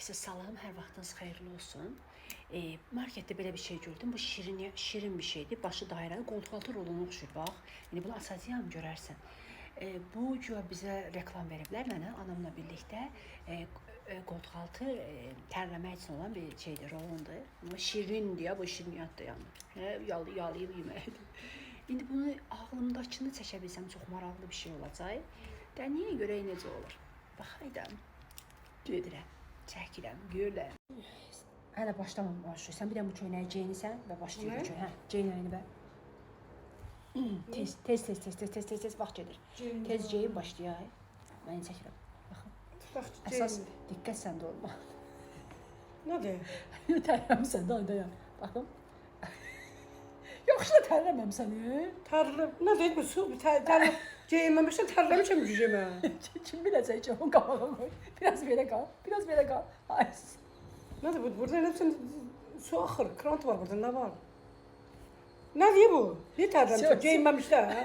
Herkese salam, hər vaxtınız xeyirli olsun. Marketdə belə bir şey gördüm. Bu şirin bir şeydir. Başı dairəli, qoltuqaltı roluna oxşur bax. Yəni bunu açacağam, görərsən. Bu güya bizə reklam veriblər mənə, anamla birlikdə. Qoltuqaltı tərləmək üçün olan bir şeydir, rolundur. Amma şirindir, bu şirniyyatdır yəni. Yalayıb yeməkdir. İndi bunu ağlımdakını çəkə bilsəm çox maraqlı bir şey olacaq. Dənəyə görək necə olur. Baxaydım. Gedirəm. Çəkirəm, görürəm. Hələ başlamam başlayır. Sən bir də bu köynəyi geyinirsən və başlayır bu köynək. Hə, geyinəyini bə. Tez vaxt gedir. Tez geyin başlayaq. Mən çəkirəm. Baxın. Əsas diqqət səndə olmalı. Nədir? Tərləmsən də dayan. Baxın. Yoxsa tərləməmsən. Tərləm. Nədir bu su? Tərləm. Geyinməmişsən, tərləmişəm cücəmə. Kim biləcək ki, onun qabağa qoy. Biraz belə qal. Biraz belə qal. Ay. Nədir bu? Burada eləsən su axır. Krant var burada. Nə var? Nədir bu? Niyə tərləmişsən? Geyinməmişsən, hə?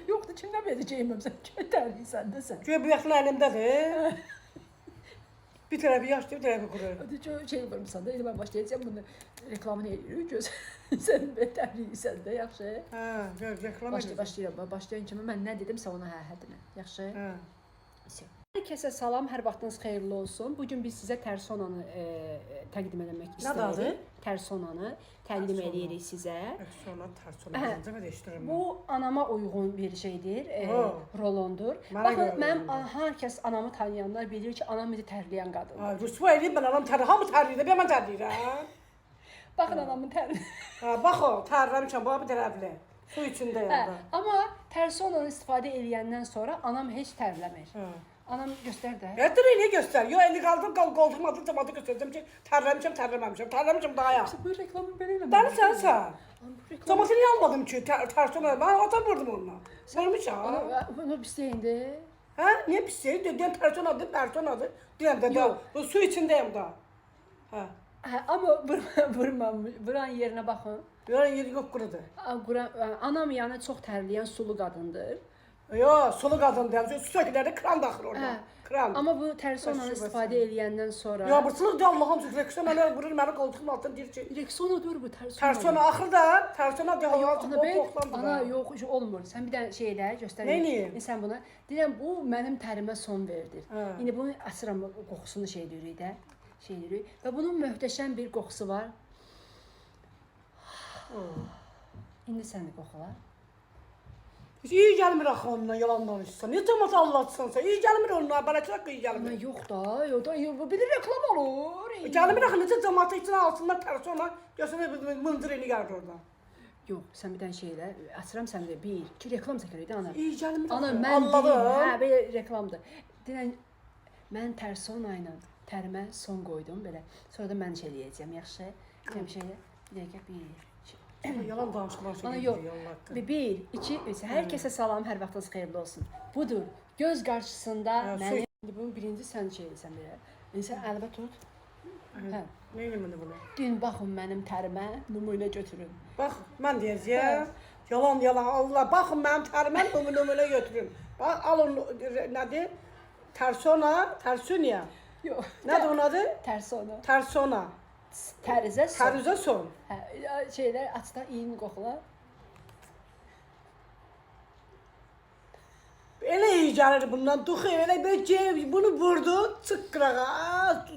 Yoxdur, kimdən belə geyinməmsən? Kim tərliysən də sən? Göyə bu yaxın əlimdədir. Bir tərəfi yaşdır, bir tərəfi quru. Hadi şey varmısan da, indi mən başlayacağım bunu reklamını edirik. Göz sən tərliysən də, yaxşı? Hə, reklam edirik. Başlayıram. Başlayan kimi mən nə dedimsə ona hə demə. Yaxşı? Hə. Hər kəsə salam, hər vaxtınız xeyirli olsun. Bugün biz sizə Tersonanı təqdim etmək istəyirik. Nədir adı? Tersonanı təqdim edirik sizə. Tersona məncə eşidirəm. Bu anama uyğun bir şeydir, rolondur. Baxın, mənim hər kəs anamı tanıyanlar bilir ki, anam bizi tərləyən qadındır. Rüsva eləyib mən anam tərləyir, hamı tərləyir, mən tərləyirəm. Baxın anamın tərliyi. Bax o, tərləmişəm, bu bir tərəfli. Su içində yanında. Amma Tersonanı istifadə edəndən sonra anam heç tərləmir. Anam göstər də. Yatır elə göstər. Yo, eli qaldım, qoltuğum altı cəmaata göstərəcəm ki, tərləmişəm, tərləməmişəm daha ya. Bu reklamı belə eləmə. Dəni sənsən. Cəmaata niyə almadım ki, Tersona? Mən atam vurdum onunla. Vurmuşam. Bunu pis deyindi. Hə? Niyə pis deyir? Deyən Tersonadır, Tersonadır. Deyəm də, su içindəyəm da. Hə. Amma buranın yerinə baxın. Yoran yeri yox qurudur. Anam yəni çox tərləyən sulu qadındır. Yo, sulu qadındır. Su söküləri kran daxır orada. Kran. Amma bu Tersonanı istifadə edəndən sonra... Ya, bıçılıq da Allah'ın sözü. Rexona mənə vurur, mənə qoltuğun altına deyir ki... Rexona dur bu Tersona. Tersona, axır da, Tersona deyir, ana yox, olmur. Sən bir dənə şeylə göstər. Neyini? Sən buna. Deyirəm, bu mənim tərimə son verdir. İndi bunu açıram, qoxusunu şey deyirik də. Və bunun möhtəşəm bir qoxusu var. İndi sən də qoxular. Heç iyi gəlmir axı onunla yalan danışsan. Niyə cəmaata anlatsan sən? İyi gəlmir onunla, bələkə iyi gəlmir. Yox da, bir reklam olur. Gəlmir axı, necə cəmaata içinə alsınlar Tersona, görsənə mındır eli gəlir oradan. Yox, sən bir dənə şeylə, açıram sən də bir, iki reklam çəkərik də ana. İyi gəlmir axı. Ana, mən deyim, hə, belə reklamdır. Deyən, mən Tersona ilə tərimə son qoydum belə. Sonra da mən şey eləyəcəm, yaxşı? Deyəm şeylə, bir dəqiqə, bir... Yalan danışıqlar şey yox. Bir, iki, üç. Hər kəsə salam, hər vaxtınız xeyirli olsun. Budur, göz qarşısında mənim... Bunun birinci sən şey eləsən belə. Sən əlbə tut. Hə. Nə eləmədi bunu? Gün baxın mənim tərimə, nümunə götürün. Bax, mən deyəcəyəm. Yalan, Allah. Baxın mənim tərimə, nümunə götürün. Bax, alın, nədir? Tersonia. Yox. Nədir onun adı? Tersona. Tersona. Tərizə son. Tərizə son. Hə, şeylər açda iyin qoxular. Elə iyi gəlir bundan, duxu elə belə bunu vurdu, çıx qırağa,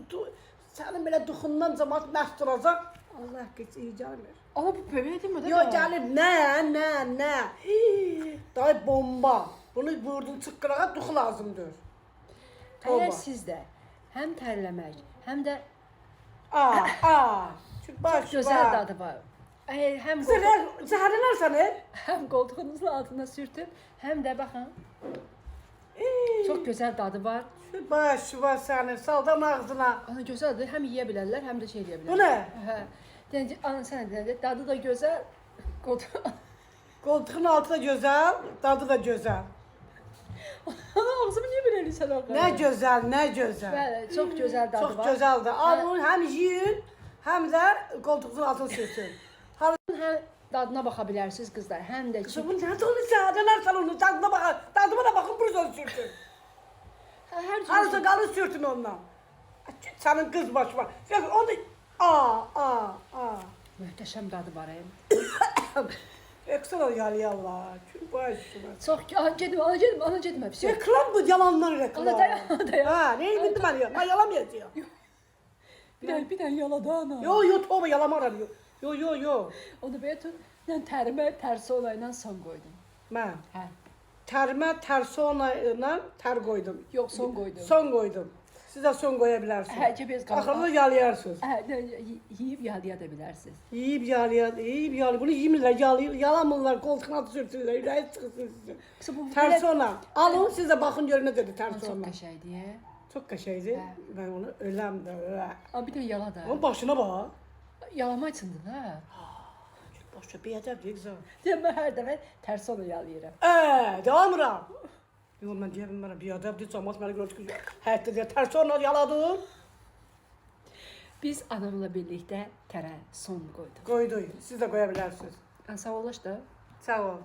sənin belə duxundan cəmat məst olacaq. Allah heç iyi gəlmir. Amma bu belə demə də. Yox, gəlir, nə? Day bomba. Bunu vurdun, çıx qırağa, duxu lazımdır. Əgər sizdə həm tərləmək, həm də Çox gözəl dadı var. Həm zəhərlənər səni? Həm qoltuğunuzun altına sürtün, həm də baxın. Çox gözəl dadı var. Baş var sənin, saldan ağzına. Ana gözəldir, həm yeyə bilərlər, həm də şey deyə bilərlər. Bu nə? Hə. Deyəcək, ana sən də dadı da gözəl. Qoltuğun altı da gözəl, dadı da gözəl. Ana ağzımı niyə belə eləyirsən ağa? Nə gözəl, nə gözəl. Bəli, çox gözəl dadı var. Çox gözəldir. Al bunu həm yiyin, həm də qoltuğunuzun altına sürtün. Həm dadına baxa bilərsiniz qızlar, həm də ki... Qızım, bu nədir onu səhərdən salonu, dadına baxın, dadıma da baxın, buraya sürtün. Harısa qalın sürtün ondan. Sənin qız başı var. Onu Möhtəşəm dadı var. Ekstra yalayarlar. Çünkü bu aşkına. Çox ana getmə. Vəsə. Reklam bu yalanlar reklam. Ana dayan. Ha, ne bildim ben ya. Ben yalamayacağım. Bir dənə yaladı ana. Yo toba yalamaram yo. Yo. Onu belə tut. Mən tərimə tərsi olayla son qoydum. Ben Hə. terme tersi ona ter koydum. Yox, son qoydum. Son koydum. Siz de son koyabilirsiniz. Hə, cəbəz qaldı. Axırda yalayarsınız. Hə, yeyib yalaya da bilərsiniz. Yiyip yalıyor. Bunu yemirler, yalamırlar, koltuğuna sürtürler, yüreği sıkışsın. Qısa bu Tersi ona. Alın siz de bakın görün ne dedi tersi çox ona. qəşəngdir. Çok kaşeydi. Ben onu öləm de öyle. Amma bir də yala da. Onun başına bak. Yalama içindir da. Başa bir ədəb deyil güzel. Mən hər dəfə tərsi onu yalayıram. Devamıram. Yok ben diyemem bana bir ədəb deyil, cəmat mənə görə çıxıyor. Hətta diye tersi ona yaladım. Biz anamla birlikdə tərə son qoyduq. Koydu. Siz de koyabilirsiniz. Sağ olaş da. Sağ ol.